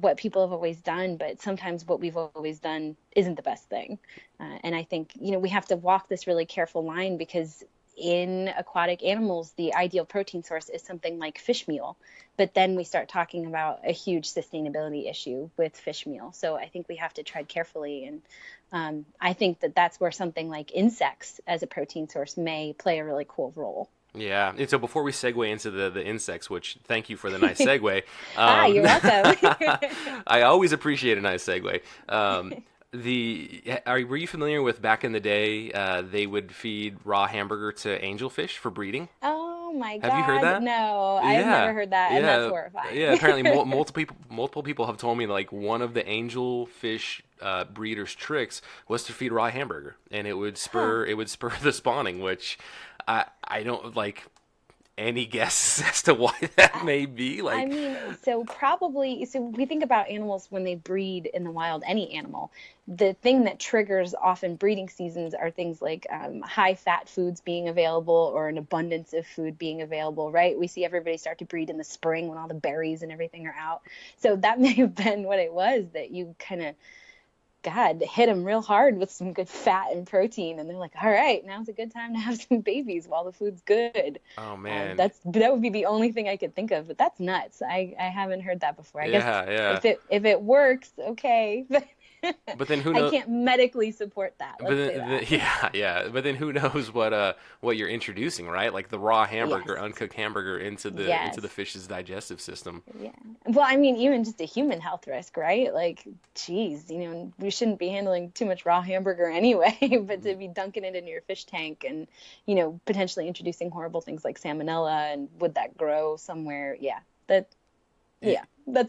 what people have always done, but sometimes what we've always done isn't the best thing. And I think, we have to walk this really careful line, because in aquatic animals, the ideal protein source is something like fish meal. But then we start talking about a huge sustainability issue with fish meal. So I think we have to tread carefully. And I think that that's where something like insects as a protein source may play a really cool role. Yeah, and so before we segue into the insects, which thank you for the nice segue. You're welcome. I always appreciate a nice segue. Were you familiar with back in the day, they would feed raw hamburger to angelfish for breeding? Oh my God. Have you heard that? No, I've never heard that. And that's horrifying. Yeah, apparently multiple people have told me like one of the angelfish breeders' tricks was to feed raw hamburger, and it would spur the spawning, which I don't like any guess as to why that may be. Like, I mean, so we think about animals when they breed in the wild, any animal. The thing that triggers often breeding seasons are things like high fat foods being available, or an abundance of food being available, right? We see everybody start to breed in the spring when all the berries and everything are out. So that may have been what it was, that you kind of God, hit them real hard with some good fat and protein, and they're like, all right, now's a good time to have some babies while the food's good. Oh man. That would be the only thing I could think of, but that's nuts. I haven't heard that before. I guess Yeah, yeah. if it works, okay. But then who I knows? can't medically support that. But Let's say then, that. yeah, yeah. But then who knows what you're introducing, right? Like the raw hamburger, Yes. uncooked hamburger into Yes. the fish's digestive system. Yeah. Well, I mean, even just a human health risk, right? Like, geez, we shouldn't be handling too much raw hamburger anyway, but to be dunking it into your fish tank and, potentially introducing horrible things like salmonella, and would that grow somewhere? Yeah, that's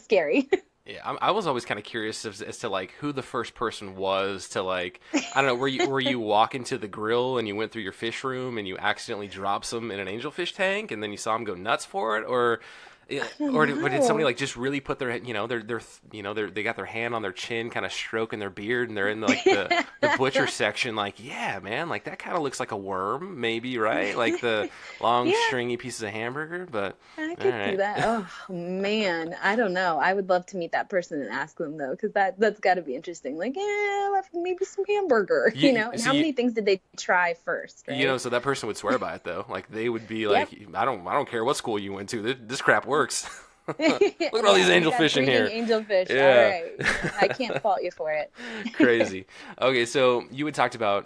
scary. Yeah, I was always kind of curious as to like who the first person was to like, I don't know, were you walking to the grill and you went through your fish room and you accidentally dropped some in an angelfish tank and then you saw them go nuts for it, or did somebody like just really put their they got their hand on their chin, kind of stroking their beard, and they're in like the butcher section, like, yeah, man, like that kind of looks like a worm, maybe, right? Like the long stringy pieces of hamburger, but I could do that. Oh man, I don't know. I would love to meet that person and ask them though, because that's got to be interesting. Like, maybe some hamburger, And how many things did they try first, right? So that person would swear by it though. Like they would be like, I don't care what school you went to. This crap works. Look at all these angelfish in here. Angelfish. Yeah. All right. I can't fault you for it. Crazy. Okay, so you had talked about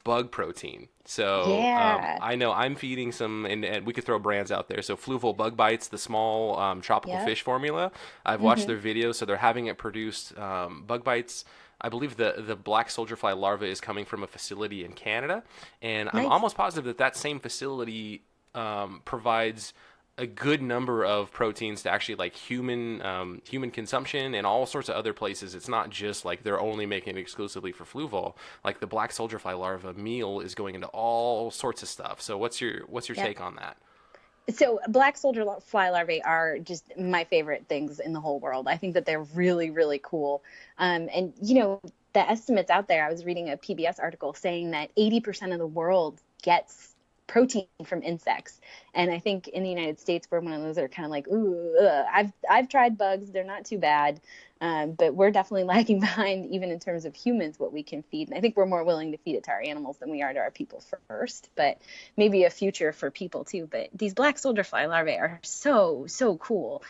bug protein. So I know I'm feeding some, and we could throw brands out there. So Fluval Bug Bites, the small tropical fish formula. I've watched their videos, so they're having it produced bug bites. I believe the black soldier fly larva is coming from a facility in Canada, and I'm almost positive that same facility provides a good number of proteins to actually like human consumption and all sorts of other places. It's not just like they're only making it exclusively for Fluval. Like the black soldier fly larva meal is going into all sorts of stuff. So what's your take on that? So black soldier fly larvae are just my favorite things in the whole world. I think that they're really, really cool. And the estimates out there, I was reading a PBS article saying that 80% of the world gets protein from insects. And I think in the United States, we're one of those that are kind of like, ooh, I've tried bugs. They're not too bad. But we're definitely lagging behind even in terms of humans, what we can feed. And I think we're more willing to feed it to our animals than we are to our people first, but maybe a future for people too. But these black soldier fly larvae are so, so cool.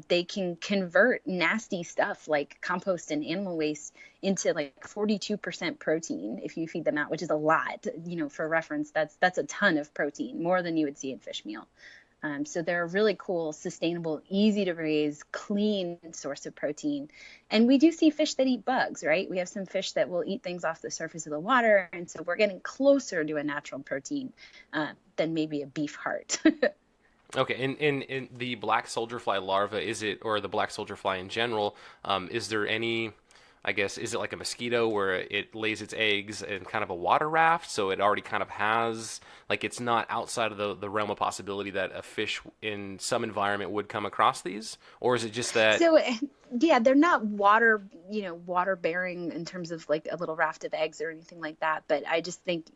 They can convert nasty stuff like compost and animal waste into like 42% protein if you feed them out, which is a lot. For reference, that's a ton of protein, more than you would see in fish meal. So they're a really cool, sustainable, easy to raise, clean source of protein. And we do see fish that eat bugs, right? We have some fish that will eat things off the surface of the water. And so we're getting closer to a natural protein than maybe a beef heart. Okay, and the black soldier fly larva, or the black soldier fly in general, is there any, I guess, is it like a mosquito where it lays its eggs in kind of a water raft, so it already kind of has, like, it's not outside of the realm of possibility that a fish in some environment would come across these? Or is it just that... So, yeah, they're not water bearing in terms of like a little raft of eggs or anything like that, but I just think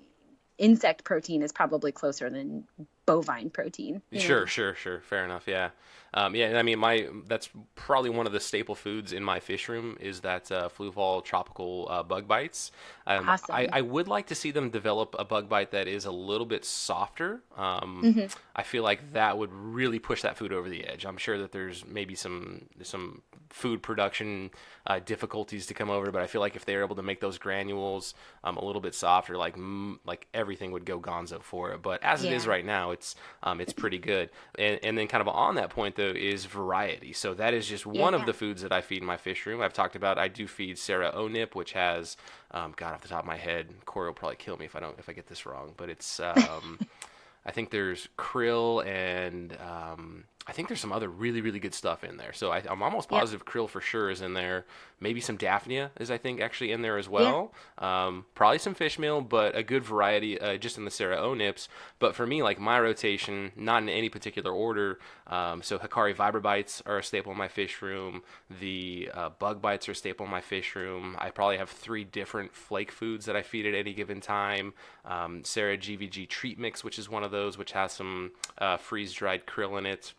insect protein is probably closer than bovine protein. Sure. Fair enough. Yeah. And I mean, that's probably one of the staple foods in my fish room is that Fluval tropical bug bites. Awesome. I would like to see them develop a bug bite that is a little bit softer. I feel like that would really push that food over the edge. I'm sure that there's maybe some food production difficulties to come over, but I feel like if they're able to make those granules a little bit softer, like everything would go gonzo for it. But as it is right now, it's pretty good. And then kind of on that point though is variety. So that is just one of the foods that I feed in my fish room. I've talked about I do feed Sarah Onip, which has God, off the top of my head, Corey will probably kill me if I get this wrong, but it's I think there's krill and I think there's some other really, really good stuff in there. So I'm almost positive krill for sure is in there. Maybe some Daphnia is, I think, actually in there as well. Probably some fish meal, but a good variety just in the Sarah O nips. But for me, like my rotation, not in any particular order. So Hikari Vibra Bites are a staple in my fish room. The Bug Bites are a staple in my fish room. I probably have 3 different flake foods that I feed at any given time. Sarah GVG Treat Mix, which is one of those, which has some freeze-dried krill in it.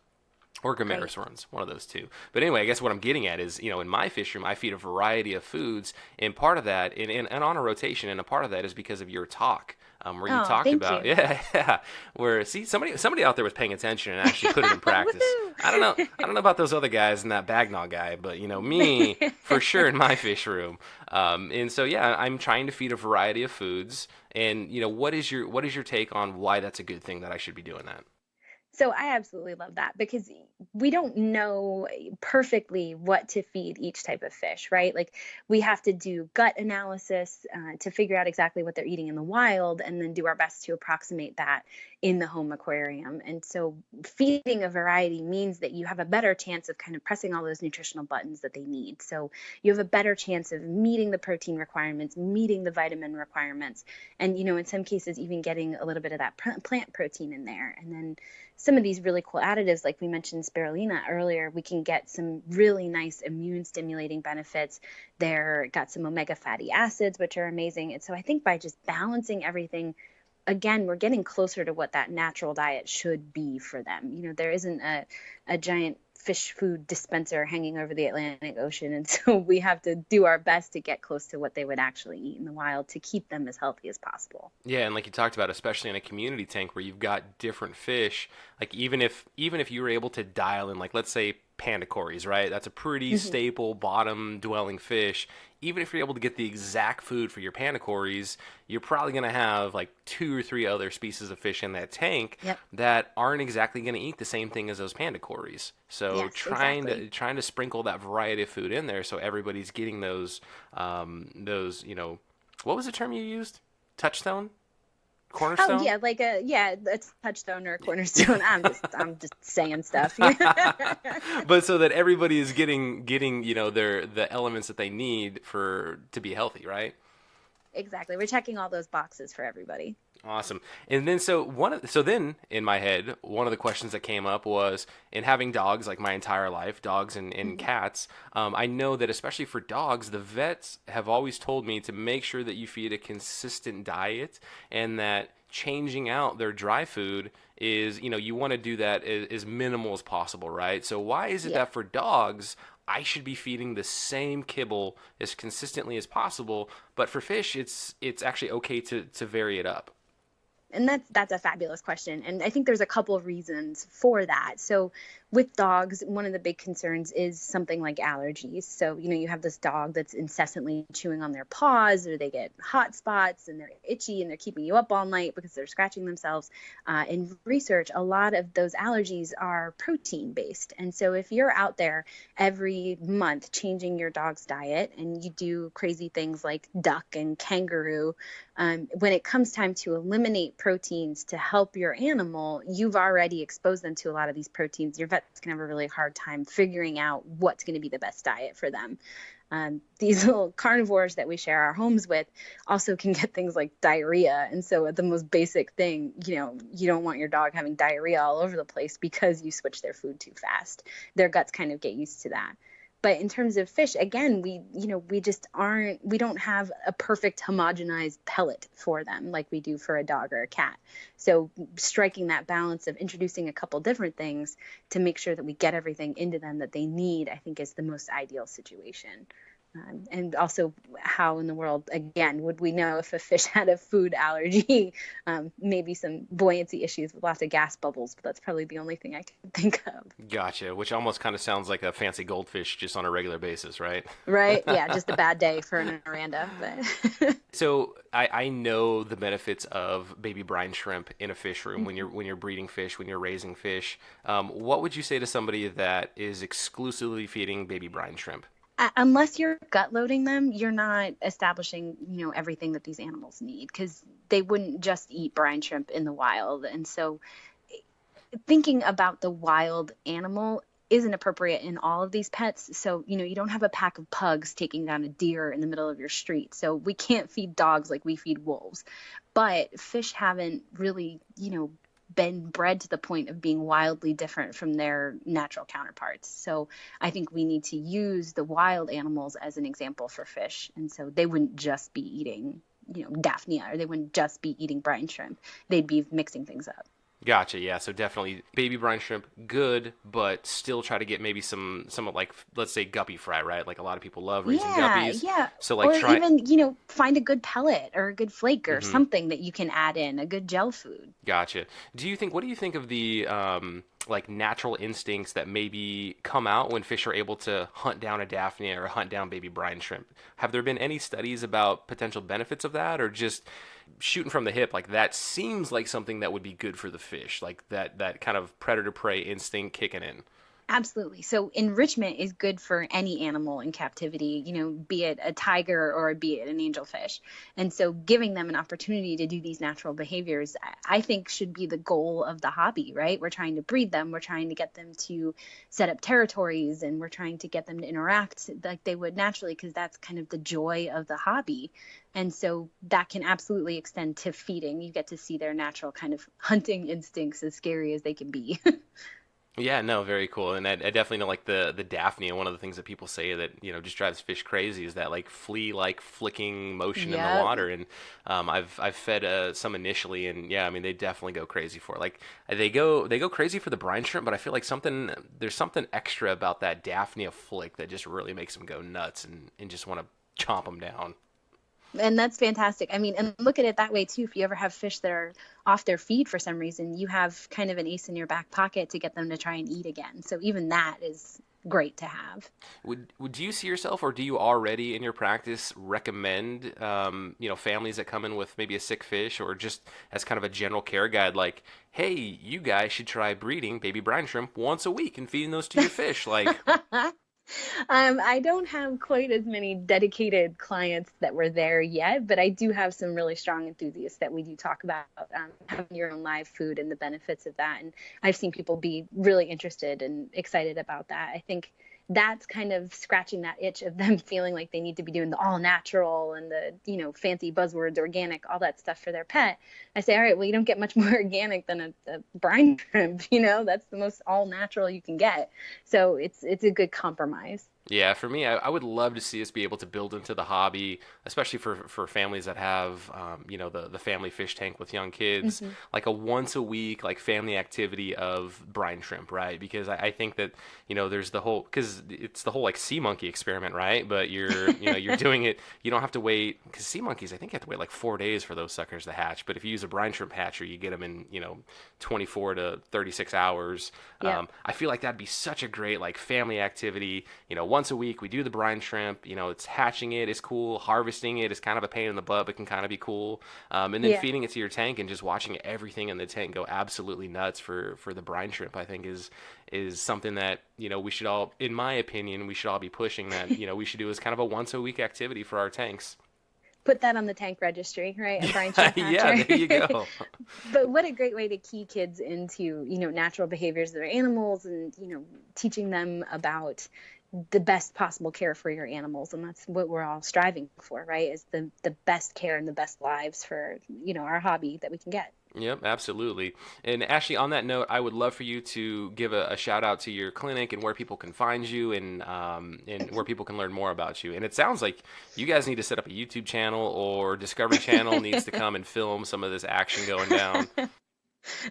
Or Great. Gomeris worms, one of those two. But anyway, I guess what I'm getting at is, in my fish room, I feed a variety of foods, and part of that, and on a rotation, and a part of that is because of your talk, where you Oh, talked thank about, you. yeah, where see somebody out there was paying attention and actually put it in practice. Woohoo! I don't know about those other guys and that Bagnall guy, but me for sure in my fish room. And so yeah, I'm trying to feed a variety of foods, and what is your take on why that's a good thing that I should be doing that? So I absolutely love that because we don't know perfectly what to feed each type of fish, right? Like we have to do gut analysis to figure out exactly what they're eating in the wild and then do our best to approximate that in the home aquarium. And so feeding a variety means that you have a better chance of kind of pressing all those nutritional buttons that they need. So you have a better chance of meeting the protein requirements, meeting the vitamin requirements, and, in some cases, even getting a little bit of that plant protein in there. And then some of these really cool additives, like we mentioned spirulina earlier, we can get some really nice immune stimulating benefits. They're got some omega fatty acids, which are amazing. And so I think by just balancing everything, again, we're getting closer to what that natural diet should be for them. There isn't a giant fish food dispenser hanging over the Atlantic Ocean. And so we have to do our best to get close to what they would actually eat in the wild to keep them as healthy as possible. Yeah, and like you talked about, especially in a community tank where you've got different fish, like even if you were able to dial in, like let's say pandacories, right? That's a pretty staple bottom dwelling fish. Even if you're able to get the exact food for your pandacories, you're probably going to have like 2 or 3 other species of fish in that tank Yep. that aren't exactly going to eat the same thing as those pandacories. So Yes, exactly. trying to sprinkle that variety of food in there so everybody's getting those. What was the term you used? Touchstone? Oh Cornerstone? yeah, like a touchstone or a cornerstone. I'm just saying stuff. But so that everybody is getting the elements that they need to be healthy, right? Exactly. We're checking all those boxes for everybody. Awesome. And then so then in my head, one of the questions that came up was, in having dogs like my entire life, dogs and cats, I know that especially for dogs, the vets have always told me to make sure that you feed a consistent diet, and that changing out their dry food is, you want to do that as minimal as possible, right? So why is it Yeah. that for dogs I should be feeding the same kibble as consistently as possible, but for fish it's actually okay to vary it up? And that's a fabulous question. And I think there's a couple of reasons for that. So with dogs, one of the big concerns is something like allergies. So, you have this dog that's incessantly chewing on their paws, or they get hot spots and they're itchy and they're keeping you up all night because they're scratching themselves. In research, a lot of those allergies are protein based. And so if you're out there every month changing your dog's diet and you do crazy things like duck and kangaroo, when it comes time to eliminate proteins to help your animal, you've already exposed them to a lot of these proteins. Your vet's going to have a really hard time figuring out what's going to be the best diet for them. These little carnivores that we share our homes with also can get things like diarrhea. And so the most basic thing, you don't want your dog having diarrhea all over the place because you switch their food too fast. Their guts kind of get used to that. But in terms of fish, again, we don't have a perfect homogenized pellet for them like we do for a dog or a cat. So striking that balance of introducing a couple different things to make sure that we get everything into them that they need, I think is the most ideal situation. And also, how in the world, again, would we know if a fish had a food allergy? Maybe some buoyancy issues with lots of gas bubbles, but that's probably the only thing I can think of. Gotcha, which almost kind of sounds like a fancy goldfish just on a regular basis, right? Right? Yeah, just a bad day for an Miranda. But So I know the benefits of baby brine shrimp in a fish room when you're breeding fish, when you're raising fish. What would you say to somebody that is exclusively feeding baby brine shrimp? unless you're gut loading them, you're not establishing, everything that these animals need, because they wouldn't just eat brine shrimp in the wild. And so thinking about the wild animal isn't appropriate in all of these pets. So, you don't have a pack of pugs taking down a deer in the middle of your street. So we can't feed dogs like we feed wolves. But fish haven't really, been bred to the point of being wildly different from their natural counterparts. So I think we need to use the wild animals as an example for fish. And so they wouldn't just be eating, Daphnia, or they wouldn't just be eating brine shrimp. They'd be mixing things up. Gotcha. Yeah. So definitely baby brine shrimp, good, but still try to get maybe some like, let's say guppy fry, right? Like a lot of people love raising Yeah, guppies. yeah. So like Or try. even, find a good pellet or a good flake or Hmm. something that you can add in, a good gel food. Gotcha. What do you think of the like natural instincts that maybe come out when fish are able to hunt down a Daphnia or hunt down baby brine shrimp? Have there been any studies about potential benefits of that, or just shooting from the hip, like that seems like something that would be good for the fish, like that kind of predator prey instinct kicking in? Absolutely. So enrichment is good for any animal in captivity, be it a tiger or be it an angelfish. And so giving them an opportunity to do these natural behaviors, I think should be the goal of the hobby, right? We're trying to breed them, we're trying to get them to set up territories, and we're trying to get them to interact like they would naturally, because that's kind of the joy of the hobby. And so that can absolutely extend to feeding. You get to see their natural kind of hunting instincts, as scary as they can be. Yeah, no, very cool. And I definitely know like the Daphnia, one of the things that people say that, just drives fish crazy is that like flea like flicking motion in the Yep. water. And I've fed some initially, and yeah, I mean they definitely go crazy for it. Like they go crazy for the brine shrimp, but I feel like there's something extra about that Daphnia flick that just really makes them go nuts and just want to chomp them down. And that's fantastic. I mean, and look at it that way too. If you ever have fish that are off their feed for some reason, you have kind of an ace in your back pocket to get them to try and eat again. So even that is great to have. Would you see yourself, or do you already in your practice recommend, families that come in with maybe a sick fish, or just as kind of a general care guide, like, hey, you guys should try breeding baby brine shrimp once a week and feeding those to your fish, like. I don't have quite as many dedicated clients that were there yet, but I do have some really strong enthusiasts that we do talk about having your own live food and the benefits of that. And I've seen people be really interested and excited about that. I think that's kind of scratching that itch of them feeling like they need to be doing the all natural and the, fancy buzzwords, organic, all that stuff for their pet. I say, all right, well, you don't get much more organic than a brine shrimp, that's the most all natural you can get. So it's a good compromise. Yeah, for me, I would love to see us be able to build into the hobby, especially for families that have, the family fish tank with young kids, Hmm. like a once a week, like family activity of brine shrimp, right? Because I think that, there's because it's the whole like sea monkey experiment, right? But you're doing it, you don't have to wait, because sea monkeys, I think you have to wait like 4 days for those suckers to hatch. But if you use a brine shrimp hatcher, you get them in, 24 to 36 hours. Yeah. I feel like that'd be such a great like family activity, once a week we do the brine shrimp. It's hatching it is cool, harvesting it is kind of a pain in the butt but can kind of be cool, and then Yeah. feeding it to your tank and just watching everything in the tank go absolutely nuts for the brine shrimp, I think is something that we should all, in my opinion, we should all be pushing, that we should do as kind of a once a week activity for our tanks. Put that on the tank registry, right? A brine shrimp Yeah, hatcher. there you go. But what a great way to key kids into, natural behaviors of their animals, and, teaching them about the best possible care for your animals. And that's what we're all striving for, right? Is the best care and the best lives for, our hobby that we can get. Yep, absolutely. And Ashley, on that note, I would love for you to give a shout out to your clinic and where people can find you, and where people can learn more about you. And it sounds like you guys need to set up a YouTube channel, or Discovery Channel needs to come and film some of this action going down.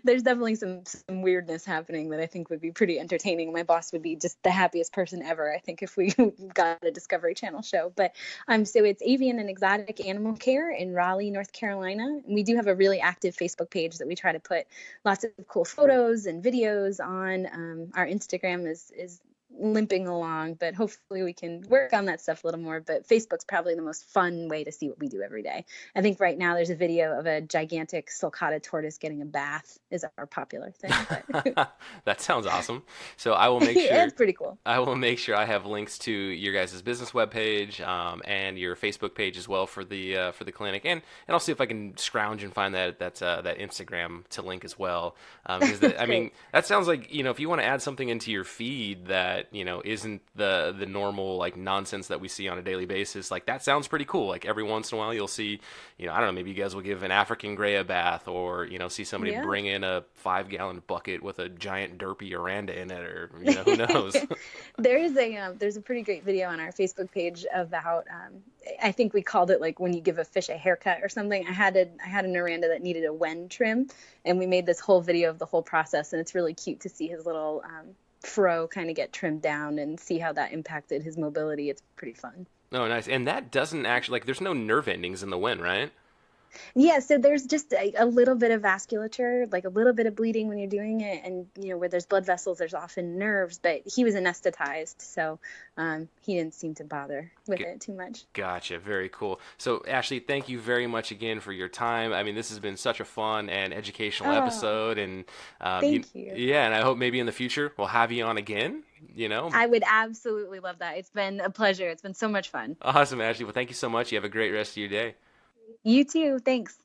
There's definitely some weirdness happening that I think would be pretty entertaining. My boss would be just the happiest person ever, I think, if we got a Discovery Channel show. But so it's Avian and Exotic Animal Care in Raleigh, North Carolina. And we do have a really active Facebook page that we try to put lots of cool photos and videos on. Our Instagram is limping along, but hopefully we can work on that stuff a little more. But Facebook's probably the most fun way to see what we do every day. I think right now there's a video of a gigantic sulcata tortoise getting a bath is our popular thing. But That sounds awesome. So I will make sure yeah, it's pretty cool. I will make sure I have links to your guys' business webpage, and your Facebook page as well for the clinic, and I'll see if I can scrounge and find that Instagram to link as well. Because I mean, that sounds like, if you want to add something into your feed that that, isn't the normal like nonsense that we see on a daily basis. Like that sounds pretty cool. Like every once in a while you'll see, I don't know, maybe you guys will give an African gray a bath, or, see somebody Yeah. bring in a 5-gallon bucket with a giant derpy oranda in it, or, who knows? There's a pretty great video on our Facebook page about, I think we called it like when you give a fish a haircut or something. I had an oranda that needed a wen trim, and we made this whole video of the whole process, and it's really cute to see his little fro kind of get trimmed down and see how that impacted his mobility. It's pretty fun. Oh, nice. And that doesn't actually, like, there's no nerve endings in the wen, right? Yeah, so there's just a little bit of vasculature, like a little bit of bleeding when you're doing it, and where there's blood vessels, there's often nerves. But he was anesthetized, so he didn't seem to bother with it too much. Gotcha. Very cool. So, Ashley, thank you very much again for your time. I mean, this has been such a fun and educational episode, and thank you. Yeah, and I hope maybe in the future we'll have you on again. I would absolutely love that. It's been a pleasure. It's been so much fun. Awesome, Ashley. Well, thank you so much. You have a great rest of your day. You too. Thanks.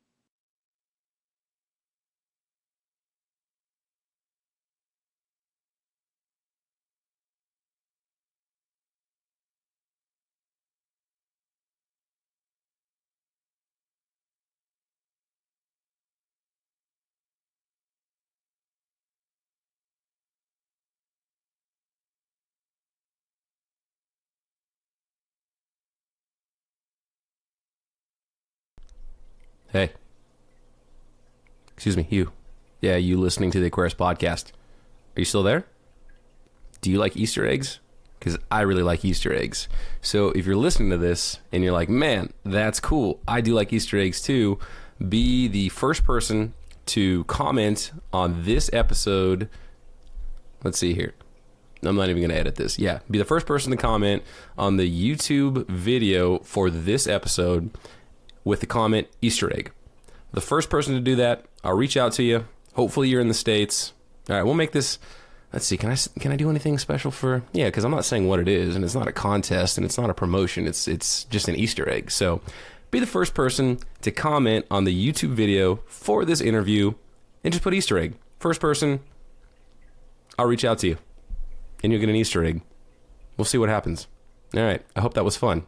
Hey. Excuse me, you. Yeah, you listening to the Aquarius podcast. Are you still there? Do you like Easter eggs? Because I really like Easter eggs. So if you're listening to this and you're like, man, that's cool, I do like Easter eggs too, be the first person to comment on this episode. Let's see here. I'm not even going to edit this. Yeah, be the first person to comment on the YouTube video for this episode with the comment Easter egg. The first person to do that, I'll reach out to you. Hopefully you're in the States. All right, we'll make this. Let's see. Can I do anything special for? Yeah, because I'm not saying what it is, and it's not a contest, and it's not a promotion. It's just an Easter egg. So be the first person to comment on the YouTube video for this interview, and just put Easter egg. First person, I'll reach out to you, and you'll get an Easter egg. We'll see what happens. All right. I hope that was fun.